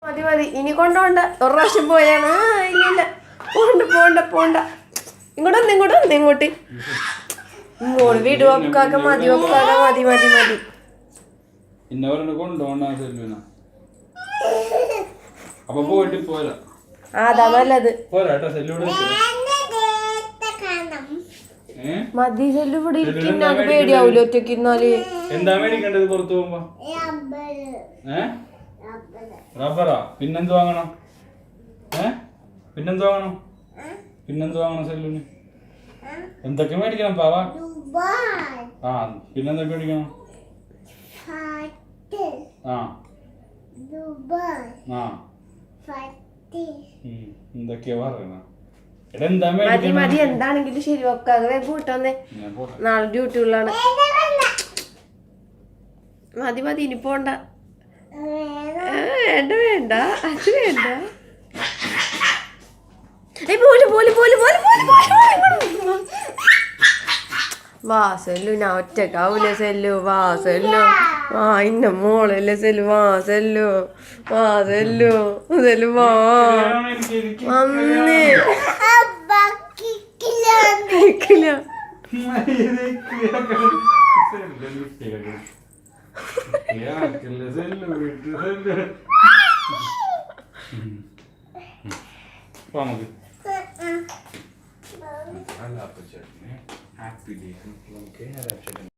മതി മതി ഇനി കൊണ്ടോണ്ട ഒരു പ്രാവശ്യം പോയാണ്. ഇല്ല പോണ്ട പോണ്ട പോണ്ട. ഇങ്ങോട്ട് മോള് വീട് വെക്കാക്ക മതി വെക്കാക്ക മതി മതി മതി. അതാ നല്ലത്. മതി സെല്ലു ഇവിടെ ഇരിക്കുന്ന പേടിയാവൂല ഒറ്റക്ക് ഇരുന്നാല്. എന്താ മേടിക്കേണ്ടത് പുറത്തു പോകുമ്പോ? റബ്ബറാ? പിന്നെന്ത് വാങ്ങണം? പിന്നെന്ത് വാങ്ങണം സെല്ലുന്? എന്തൊക്കെ മേടിക്കണം പാവാ? ആ പിന്നെന്തൊക്കെ മേടിക്കണം? എന്തൊക്കെയാ പറയണ? മതി മതി എന്താണെങ്കിലും ശരി വെക്കാതെ കൂട്ടന്നേ. നാളെ ഡ്യൂട്ടി ഉള്ളാണ്. മതി മതി ഇനി പോണ്ട. വേണ്ട വേണ്ട അത് വേണ്ട. വാ സെല്ലു ഞാൻ ഒറ്റക്കാവൂലേ സെല്ലു. വാ സെല്ലു വാ ഇന്ന മോളല്ലേ സെല്ലു. വാ സെല്ലു വാ സെല്ലു സെല്ലു വാ വന്നേ. Happy day.